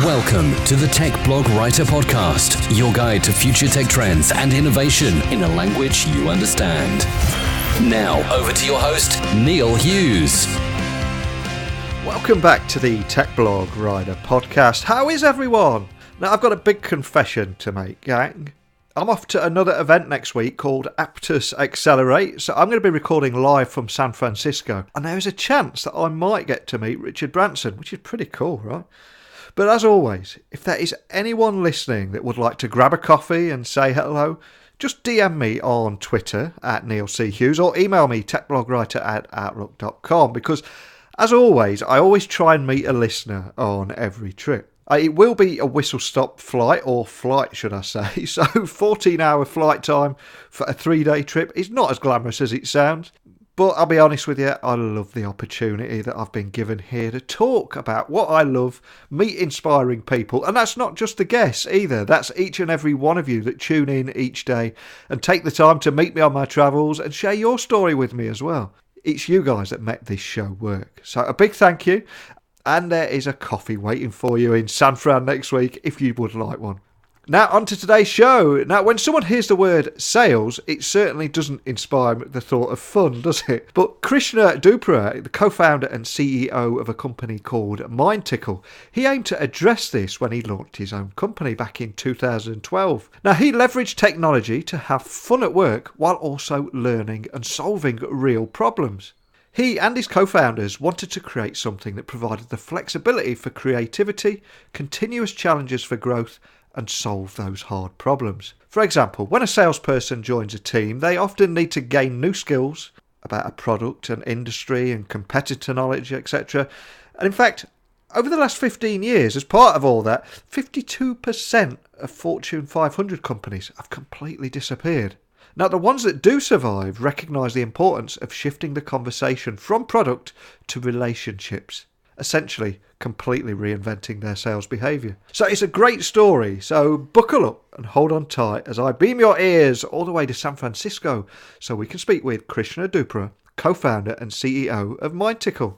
Welcome to the Tech Blog Writer Podcast, your guide to future tech trends and innovation in a language you understand. Now, over to your host, Neil Hughes. Welcome back to the Tech Blog Writer Podcast. How is everyone? Now, I've got a big confession to make, gang. I'm off to another event next week called Aptus Accelerate, so I'm going to be recording live from San Francisco, and there is a chance that I might get to meet Richard Branson, which is pretty cool, right? But as always, if there is anyone listening that would like to grab a coffee and say hello, just DM me on Twitter at Neil C. Hughes or email me techblogwriter@outlook.com, because as always, I always try and meet a listener on every trip. It will be a whistle-stop flight, or flight should I say, so 14-hour flight time for a 3-day trip is not as glamorous as it sounds. But I'll be honest with you, I love the opportunity that I've been given here to talk about what I love, meet inspiring people. And that's not just the guests either. That's each and every one of you that tune in each day and take the time to meet me on my travels and share your story with me as well. It's you guys that make this show work. So a big thank you. And there is a coffee waiting for you in San Fran next week if you would like one. Now, on to today's show. Now, when someone hears the word sales, it certainly doesn't inspire the thought of fun, does it? But Krishna Depura, the co-founder and CEO of a company called MindTickle, he aimed to address this when he launched his own company back in 2012. Now, he leveraged technology to have fun at work while also learning and solving real problems. He and his co-founders wanted to create something that provided the flexibility for creativity, continuous challenges for growth, and solve those hard problems. For example, when a salesperson joins a team, they often need to gain new skills about a product and industry and competitor knowledge, etc. And in fact, over the last 15 years, as part of all that, 52% of Fortune 500 companies have completely disappeared. Now, the ones that do survive recognise the importance of shifting the conversation from product to relationships, essentially completely reinventing their sales behaviour. So it's a great story, so buckle up and hold on tight as I beam your ears all the way to San Francisco so we can speak with Krishna Depura, co-founder and CEO of MindTickle.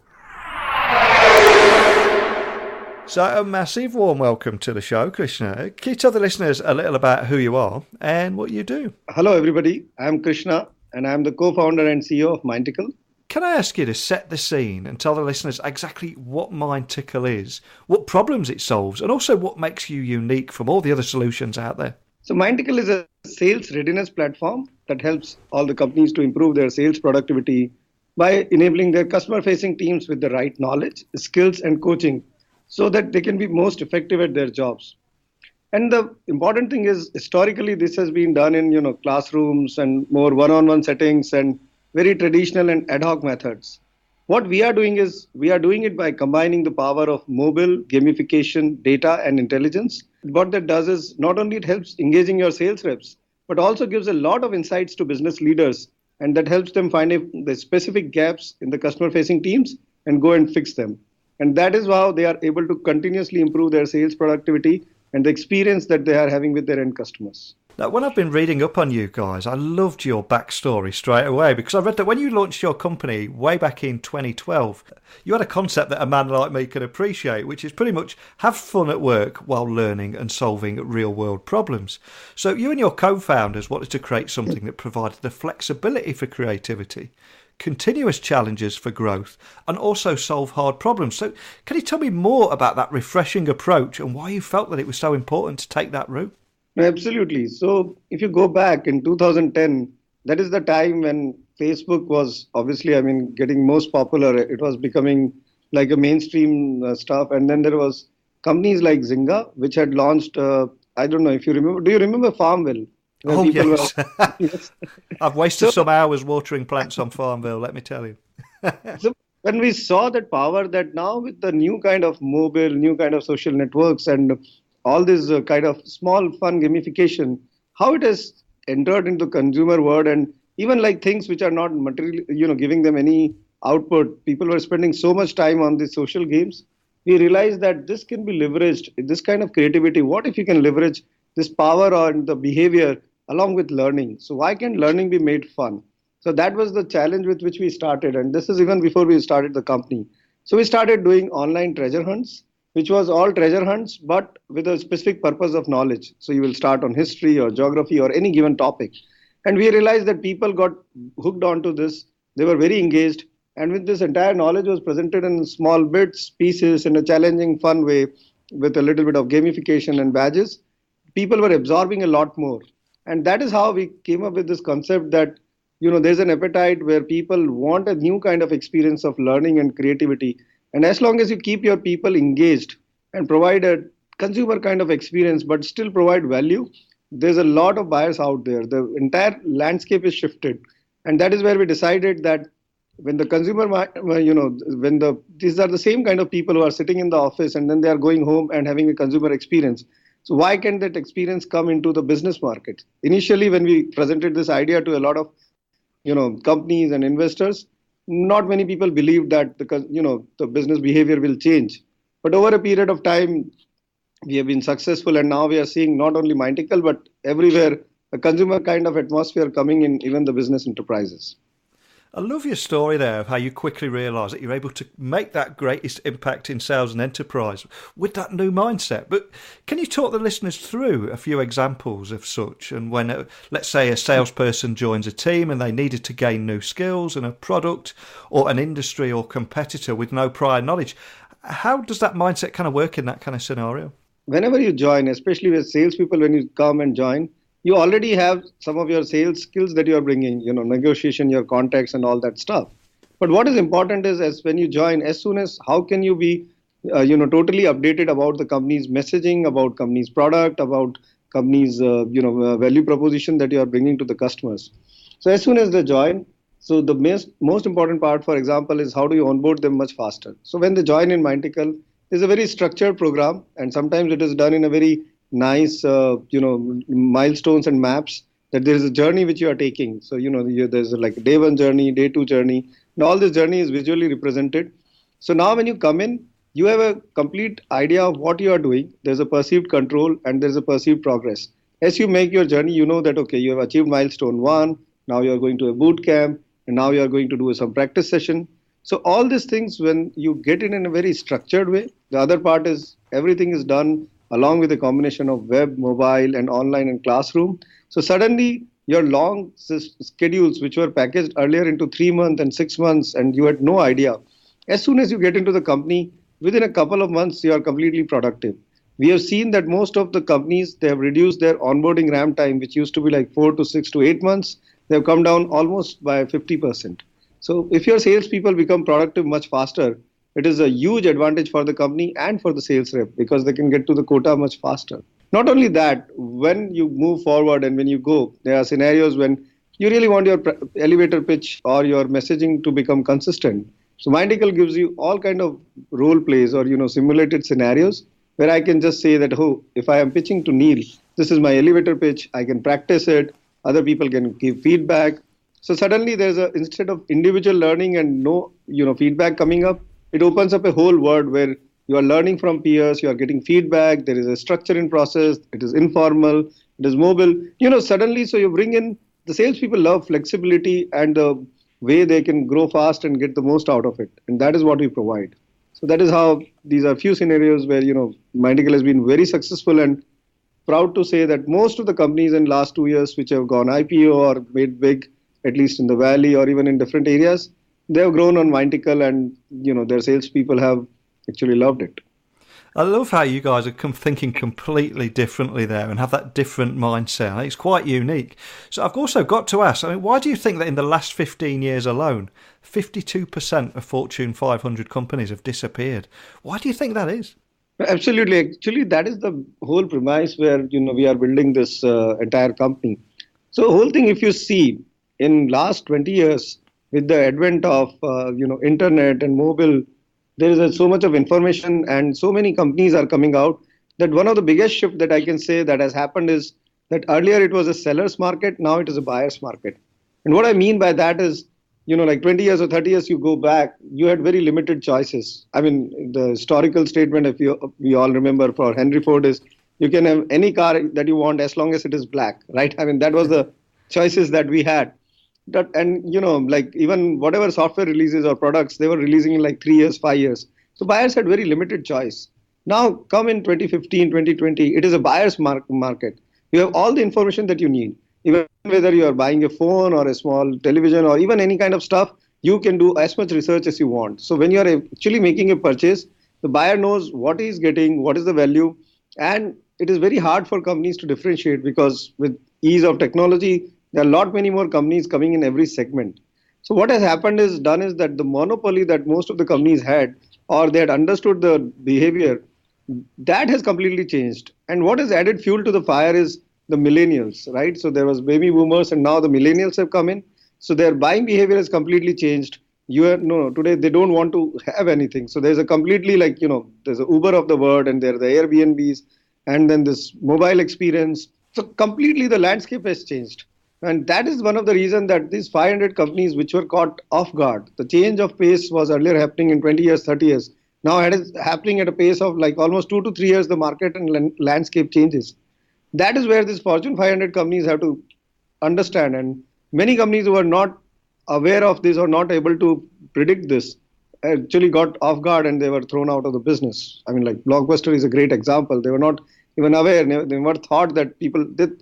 So a massive warm welcome to the show, Krishna. Can you tell the listeners a little about who you are and what you do? Hello, everybody. I'm Krishna, and I'm the co-founder and CEO of MindTickle. Can I ask you to set the scene and tell the listeners exactly what MindTickle is, what problems it solves, and also what makes you unique from all the other solutions out there? So MindTickle is a sales readiness platform that helps all the companies to improve their sales productivity by enabling their customer-facing teams with the right knowledge, skills, and coaching so that they can be most effective at their jobs. And the important thing is, historically, this has been done in classrooms and more one-on-one settings and very traditional and ad hoc methods. What we are doing is we are doing it by combining the power of mobile, gamification, data, and intelligence. What that does is not only it helps engaging your sales reps, but also gives a lot of insights to business leaders, and that helps them find the specific gaps in the customer-facing teams and go and fix them. And that is how they are able to continuously improve their sales productivity and the experience that they are having with their end customers. Now, when I've been reading up on you guys, I loved your backstory straight away, because I read that when you launched your company way back in 2012, you had a concept that a man like me could appreciate, which is pretty much have fun at work while learning and solving real-world problems. So you and your co-founders wanted to create something that provided the flexibility for creativity, continuous challenges for growth, and also solve hard problems. So can you tell me more about that refreshing approach and why you felt that it was so important to take that route? Absolutely. So if you go back in 2010, that is the time when Facebook was obviously, getting most popular. It was becoming like a mainstream stuff. And then there was companies like Zynga, which had launched, I don't know if you remember, do you remember Farmville? Oh, yes. Yes. I've wasted some hours watering plants on Farmville, let me tell you. So when we saw that power, that now with the new kind of mobile, new kind of social networks and all this kind of small fun gamification, how it has entered into consumer world, and even like things which are not material, giving them any output. People were spending so much time on these social games. We realized that this can be leveraged, this kind of creativity. What if you can leverage this power on the behavior along with learning? So why can't learning be made fun? So that was the challenge with which we started. And this is even before we started the company. So we started doing online treasure hunts, which was all treasure hunts, but with a specific purpose of knowledge. So you will start on history or geography or any given topic. And we realized that people got hooked onto this. They were very engaged. And with this entire knowledge was presented in small bits, pieces, in a challenging, fun way, with a little bit of gamification and badges, people were absorbing a lot more. And that is how we came up with this concept that, there's an appetite where people want a new kind of experience of learning and creativity. And as long as you keep your people engaged and provide a consumer kind of experience, but still provide value, there's a lot of buyers out there. The entire landscape is shifted. And that is where we decided that when the consumer, these are the same kind of people who are sitting in the office and then they are going home and having a consumer experience. So why can't that experience come into the business market? Initially, when we presented this idea to a lot of, companies and investors, not many people believed that the business behavior will change. But over a period of time, we have been successful, and now we are seeing not only MindTickle, but everywhere a consumer kind of atmosphere coming in even the business enterprises. I love your story there of how you quickly realise that you're able to make that greatest impact in sales and enterprise with that new mindset. But can you talk the listeners through a few examples of such? And when, let's say, a salesperson joins a team and they needed to gain new skills in a product or an industry or competitor with no prior knowledge, how does that mindset kind of work in that kind of scenario? Whenever you join, especially with salespeople, when you come and join, you already have some of your sales skills that you are bringing, negotiation, your contacts and all that stuff. But what is important is, as when you join, as soon as how can you be, totally updated about the company's messaging, about company's product, about company's, value proposition that you are bringing to the customers. So as soon as they join, so the most important part, for example, is how do you onboard them much faster. So when they join in MindTickle, it's a very structured program, and sometimes it is done in a very nice, milestones and maps, that there is a journey which you are taking. So, there's like a day one journey, day two journey, and all this journey is visually represented. So now when you come in, you have a complete idea of what you are doing. There's a perceived control and there's a perceived progress. As you make your journey, you know that, okay, you have achieved milestone 1, now you are going to a boot camp, and now you are going to do some practice session. So all these things, when you get in a very structured way, the other part is everything is done along with a combination of web, mobile, and online and classroom. So suddenly, your long schedules, which were packaged earlier into 3 months and 6 months, and you had no idea, as soon as you get into the company, within a couple of months, you are completely productive. We have seen that most of the companies, they have reduced their onboarding ramp time, which used to be like 4 to 6 to 8 months. They have come down almost by 50%. So if your salespeople become productive much faster, it is a huge advantage for the company and for the sales rep, because they can get to the quota much faster. Not only that, when you move forward and when you go, there are scenarios when you really want your elevator pitch or your messaging to become consistent. So MindTickle gives you all kind of role plays or simulated scenarios where I can just say that, if I am pitching to Neil, this is my elevator pitch. I can practice it. Other people can give feedback. So suddenly there's instead of individual learning and no feedback coming up, it opens up a whole world where you are learning from peers, you are getting feedback, there is a structure in process, it is informal, it is mobile. Suddenly, so you bring in, the salespeople love flexibility and the way they can grow fast and get the most out of it. And that is what we provide. So that is how these are few scenarios where, MindTickle has been very successful, and proud to say that most of the companies in last 2 years which have gone IPO or made big, at least in the Valley or even in different areas, they have grown on MindTickle, and their salespeople have actually loved it. I love how you guys are thinking completely differently there and have that different mindset. I think it's quite unique. So I've also got to ask, why do you think that in the last 15 years alone, 52% of Fortune 500 companies have disappeared? Why do you think that is? Absolutely. Actually, that is the whole premise where we are building this entire company. So the whole thing, if you see, in last 20 years, with the advent of internet and mobile, there is so much of information and so many companies are coming out that one of the biggest shift that I can say that has happened is that earlier it was a seller's market, now it is a buyer's market. And what I mean by that is, like 20 years or 30 years you go back, you had very limited choices. I mean, the historical statement, if we all remember, for Henry Ford is, you can have any car that you want as long as it is black, right? I mean, that was the choices that we had. And like even whatever software releases or products, they were releasing in like 3 years, 5 years. So buyers had very limited choice. Now, come in 2015, 2020, it is a buyer's market. You have all the information that you need. Even whether you are buying a phone or a small television or even any kind of stuff, you can do as much research as you want. So when you are actually making a purchase, the buyer knows what he is getting, what is the value, and it is very hard for companies to differentiate because with ease of technology, there are a lot many more companies coming in every segment. So what has happened is that the monopoly that most of the companies had, or they had understood the behavior, that has completely changed. And what has added fuel to the fire is the millennials, right? So there was baby boomers, and now the millennials have come in. So their buying behavior has completely changed. Today they don't want to have anything. So there's a completely there's a Uber of the world, and there are the Airbnbs, and then this mobile experience. So completely the landscape has changed. And that is one of the reasons that these 500 companies which were caught off guard, the change of pace was earlier happening in 20 years, 30 years. Now it is happening at a pace of like almost 2 to 3 years, the market and landscape changes. That is where these Fortune 500 companies have to understand. And many companies who are not aware of this or not able to predict this actually got off guard and they were thrown out of the business. I mean, like Blockbuster is a great example. They were not even aware. They never thought that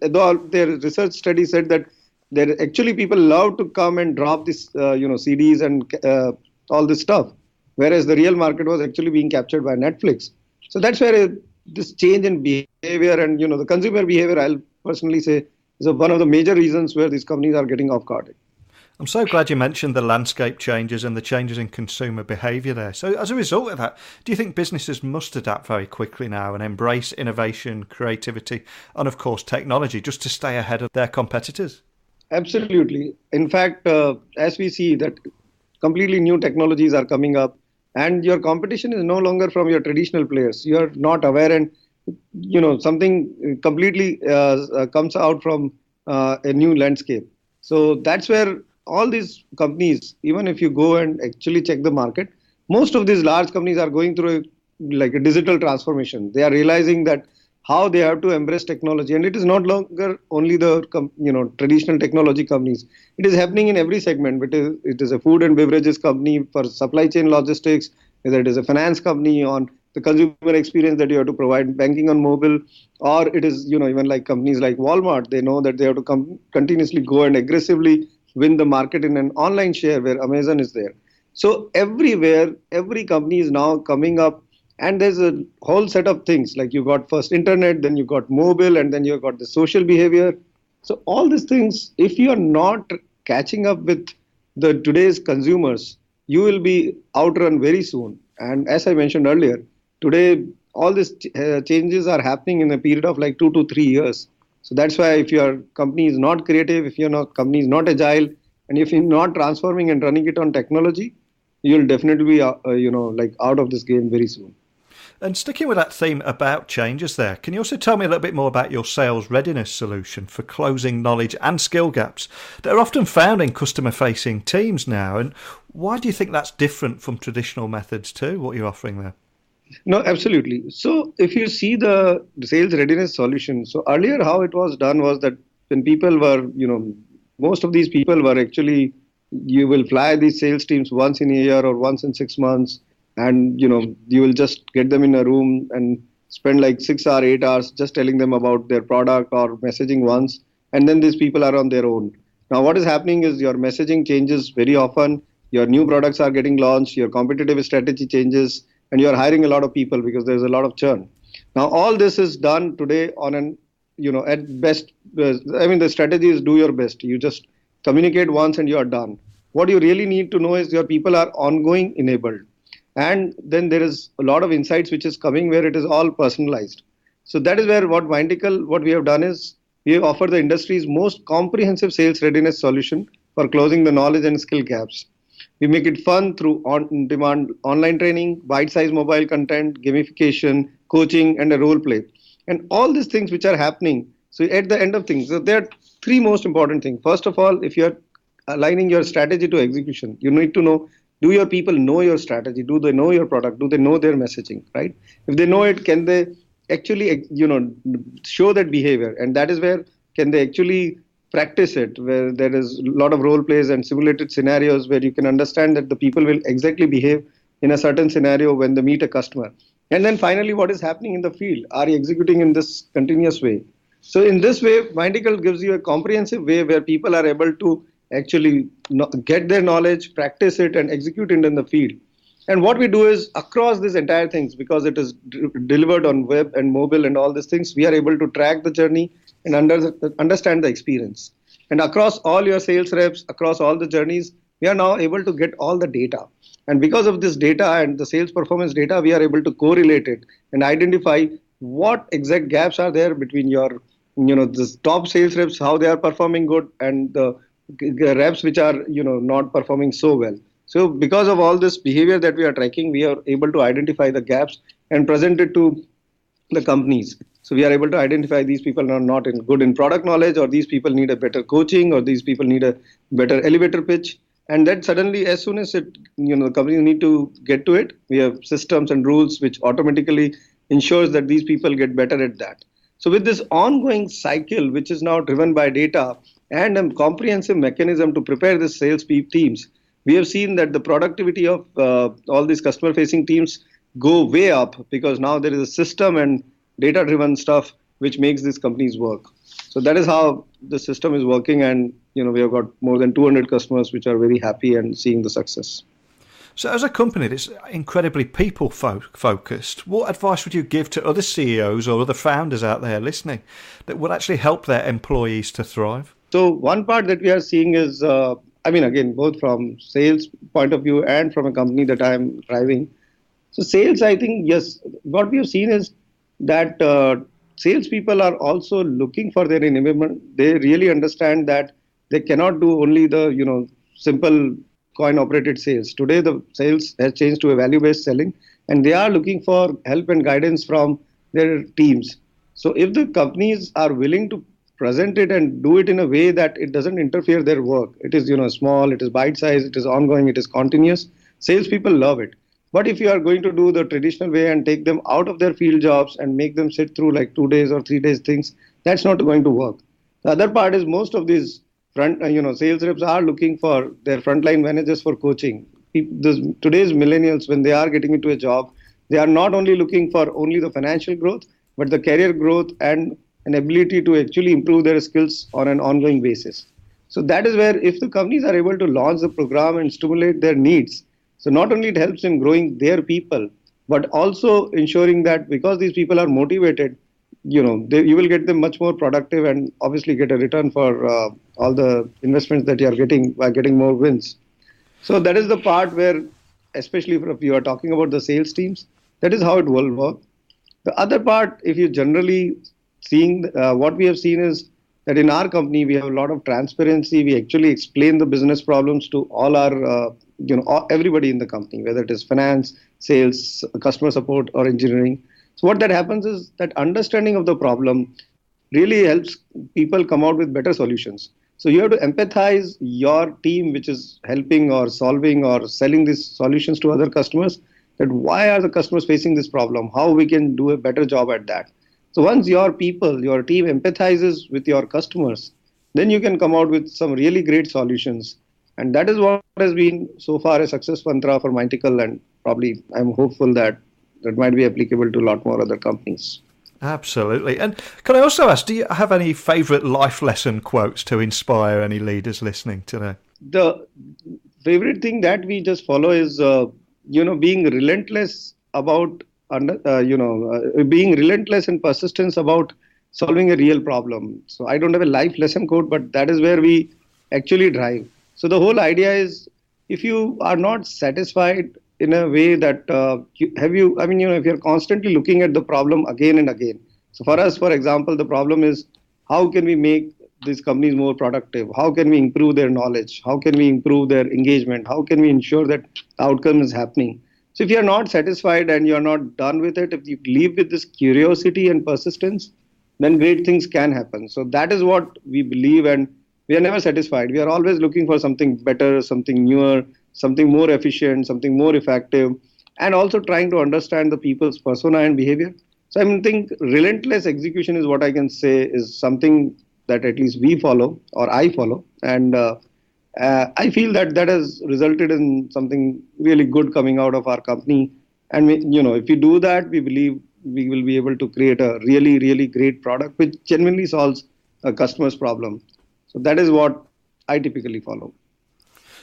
though their research study said that there actually people love to come and drop this, CDs and all this stuff. Whereas the real market was actually being captured by Netflix. So that's where this change in behavior and the consumer behavior, I'll personally say, is one of the major reasons where these companies are getting off guard. I'm so glad you mentioned the landscape changes and the changes in consumer behaviour there. So as a result of that, do you think businesses must adapt very quickly now and embrace innovation, creativity, and of course technology just to stay ahead of their competitors? Absolutely. In fact, as we see that completely new technologies are coming up, and your competition is no longer from your traditional players. You are not aware, and something completely comes out from a new landscape. So that's where all these companies, even if you go and actually check the market, most of these large companies are going through a digital transformation. They are realizing that how they have to embrace technology, and it is not longer only the traditional technology companies. It is happening in every segment. It is a food and beverages company for supply chain logistics, whether it is a finance company on the consumer experience that you have to provide, banking on mobile, or it is even like companies like Walmart. They know that they have to continuously go and aggressively win the market in an online share where Amazon is there. So everywhere, every company is now coming up. And there's a whole set of things like you got first internet, then you got mobile, and then you got the social behavior. So all these things, if you are not catching up with the today's consumers, you will be outrun very soon. And as I mentioned earlier, today all these changes are happening in a period of like 2 to 3 years. So that's why if your company is not creative, if your company is not agile, and if you're not transforming and running it on technology, you'll definitely be out of this game very soon. And sticking with that theme about changes there, can you also tell me a little bit more about your sales readiness solution for closing knowledge and skill gaps that are often found in customer-facing teams now? And why do you think that's different from traditional methods too, what you're offering there? No, absolutely. So if you see the sales readiness solution, so earlier how it was done was that when people were, most of these people were actually, you will fly these sales teams once in a year or once in 6 months. And, you will just get them in a room and spend like 6 or 8 hours just telling them about their product or messaging once. And then these people are on their own. Now, what is happening is your messaging changes very often. Your new products are getting launched. Your competitive strategy changes. And you're hiring a lot of people because there's a lot of churn. Now, all this is done today on at best. The strategy is do your best. You just communicate once and you are done. What you really need to know is your people are ongoing enabled. And then there is a lot of insights which is coming where it is all personalized. So that is where what we have done is we have offered the industry's most comprehensive sales readiness solution for closing the knowledge and skill gaps. We make it fun through on-demand online training, bite-sized mobile content, gamification, coaching, and a role play. And all these things which are happening. So at the end of things, so there are 3 most important things. First of all, if you're aligning your strategy to execution, you need to know, do your people know your strategy? Do they know your product? Do they know their messaging, right? If they know it, can they actually, show that behavior? And that is where can they actually practice it, where there is a lot of role plays and simulated scenarios where you can understand that the people will exactly behave in a certain scenario when they meet a customer. And then finally, what is happening in the field? Are you executing in this continuous way? So in this way, MindTickle gives you a comprehensive way where people are able to actually get their knowledge, practice it, and execute it in the field. And what we do is across these entire things, because it is delivered on web and mobile and all these things, we are able to track the journey and understand the experience. And across all your sales reps, across all the journeys, we are now able to get all the data. And because of this data and the sales performance data, we are able to correlate it and identify what exact gaps are there between your, the top sales reps, how they are performing good, and the reps which are, not performing so well. So because of all this behavior that we are tracking, we are able to identify the gaps and present it to the companies. So we are able to identify these people are not good in product knowledge, or these people need a better coaching, or these people need a better elevator pitch. And then suddenly, as soon as the companies need to get to it, we have systems and rules which automatically ensures that these people get better at that. So with this ongoing cycle, which is now driven by data and a comprehensive mechanism to prepare the sales teams, we have seen that the productivity of all these customer-facing teams go way up, because now there is a system and data-driven stuff which makes these companies work. So that is how the system is working, and we have got more than 200 customers which are very happy and seeing the success. So as a company that's incredibly people focused, what advice would you give to other CEOs or other founders out there listening that would actually help their employees to thrive? So one part that we are seeing is, again, both from sales point of view and from a company that I'm driving. So sales, I think, yes, what we have seen is that salespeople are also looking for their enablement. They really understand that they cannot do only the, simple coin-operated sales. Today, the sales has changed to a value-based selling, and they are looking for help and guidance from their teams. So if the companies are willing to present it and do it in a way that it doesn't interfere their work, it is, small, it is bite-sized, it is ongoing, it is continuous, salespeople love it. But if you are going to do the traditional way and take them out of their field jobs and make them sit through like 2 days or 3 days things, that's not going to work. The other part is most of these sales reps are looking for their frontline managers for coaching. Today's millennials, when they are getting into a job, they are not only looking for only the financial growth, but the career growth and an ability to actually improve their skills on an ongoing basis. So that is where, if the companies are able to launch the program and stimulate their needs, so not only it helps in growing their people, but also ensuring that because these people are motivated, you will get them much more productive and obviously get a return for all the investments that you are getting by getting more wins. So that is the part where, especially if you are talking about the sales teams, that is how it will work. The other part, if you generally seeing what we have seen is that in our company, we have a lot of transparency. We actually explain the business problems to all our, everybody in the company, whether it is finance, sales, customer support, or engineering. So what that happens is that understanding of the problem really helps people come out with better solutions. So you have to empathize your team, which is helping or solving or selling these solutions to other customers, that why are the customers facing this problem, how we can do a better job at that. So once your people, your team empathizes with your customers, then you can come out with some really great solutions. And that is what has been so far a success mantra for MindTickle, and probably I'm hopeful that that might be applicable to a lot more other companies. Absolutely. And can I also ask, do you have any favorite life lesson quotes to inspire any leaders listening today? The favorite thing that we just follow is, being relentless about, being relentless and persistence about solving a real problem. So I don't have a life lesson quote, but that is where we actually drive. So the whole idea is, if you are not satisfied in a way that if you're constantly looking at the problem again and again. So for us, for example, the problem is, how can we make these companies more productive? How can we improve their knowledge? How can we improve their engagement? How can we ensure that the outcome is happening? So if you're not satisfied and you're not done with it, if you leave with this curiosity and persistence, then great things can happen. So that is what we believe, and we are never satisfied. We are always looking for something better, something newer, something more efficient, something more effective, and also trying to understand the people's persona and behavior. So I think relentless execution is what I can say is something that at least we follow, or I follow. And I feel that that has resulted in something really good coming out of our company. And if we do that, we believe we will be able to create a really, really great product which genuinely solves a customer's problem. So that is what I typically follow.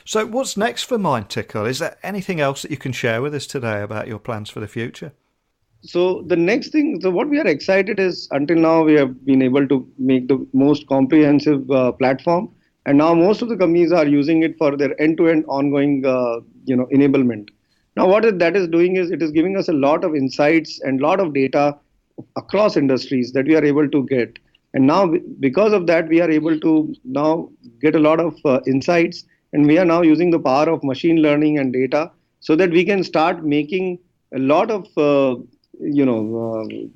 So what's next for MindTickle? Is there anything else that you can share with us today about your plans for the future? So the next thing, so what we are excited is, until now we have been able to make the most comprehensive platform, and now most of the companies are using it for their end-to-end ongoing enablement. Now what that is doing is it is giving us a lot of insights and a lot of data across industries that we are able to get. And now because of that, we are able to now get a lot of insights, and we are now using the power of machine learning and data so that we can start making a lot of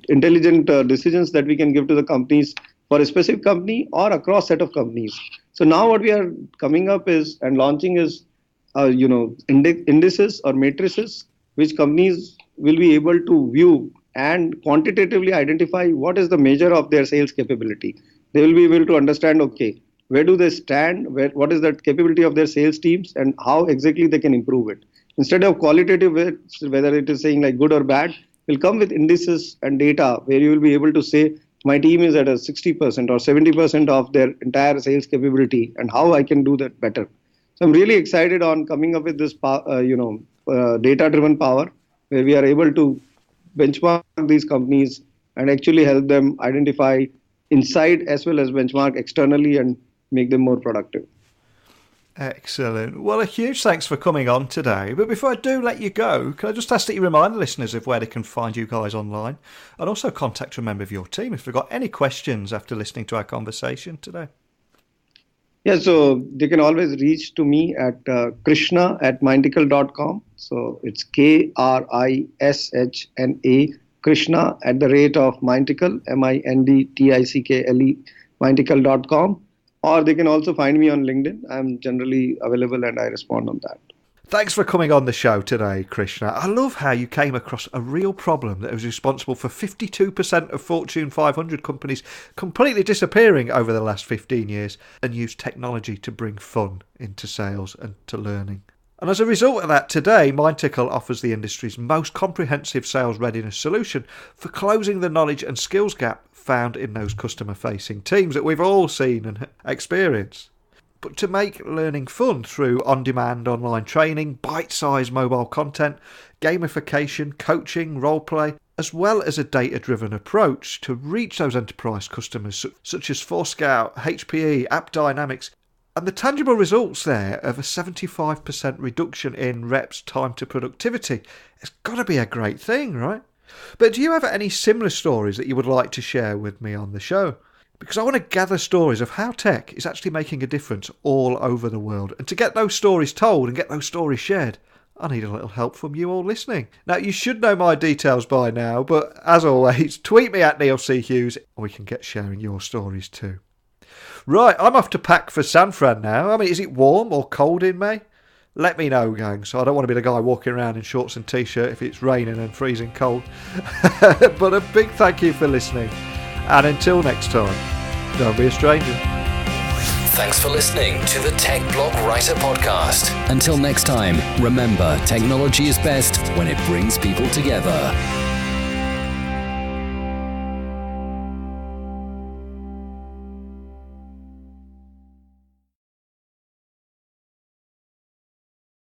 intelligent decisions that we can give to the companies for a specific company or across set of companies. So now what we are coming up is and launching is indices or matrices which companies will be able to view and quantitatively identify what is the measure of their sales capability. They will be able to understand, okay, where do they stand, what is the capability of their sales teams, and how exactly they can improve it. Instead of qualitative, whether it is saying like good or bad, will come with indices and data where you will be able to say, my team is at a 60% or 70% of their entire sales capability, and how I can do that better. So I'm really excited on coming up with this, data-driven power, where we are able to benchmark these companies and actually help them identify inside as well as benchmark externally and make them more productive. Excellent. Well, a huge thanks for coming on today. But before I do let you go, can I just ask that you remind the listeners of where they can find you guys online, and also contact a member of your team if they've got any questions after listening to our conversation today? Yeah, so they can always reach to me at krishna@mindtickle.com. So it's KRISHNA, Krishna @mindtickle, MINDTICKLE, mindtickle.com. Or they can also find me on LinkedIn. I'm generally available and I respond on that. Thanks for coming on the show today, Krishna. I love how you came across a real problem that was responsible for 52% of Fortune 500 companies completely disappearing over the last 15 years, and used technology to bring fun into sales and to learning. And as a result of that, today, MindTickle offers the industry's most comprehensive sales readiness solution for closing the knowledge and skills gap found in those customer-facing teams that we've all seen and experienced. But to make learning fun through on-demand online training, bite-sized mobile content, gamification, coaching, role-play, as well as a data-driven approach to reach those enterprise customers such as Forescout, HPE, AppDynamics, and the tangible results there of a 75% reduction in reps' time to productivity, it's got to be a great thing, right? But do you have any similar stories that you would like to share with me on the show? Because I want to gather stories of how tech is actually making a difference all over the world. And to get those stories told and get those stories shared, I need a little help from you all listening. Now, you should know my details by now, but as always, tweet me at Neil C. Hughes, and we can get sharing your stories too. Right, I'm off to pack for San Fran now. I mean, is it warm or cold in May? Let me know, gang, so I don't want to be the guy walking around in shorts and t-shirt if it's raining and freezing cold. But a big thank you for listening. And until next time, don't be a stranger. Thanks for listening to the Tech Blog Writer Podcast. Until next time, remember, technology is best when it brings people together.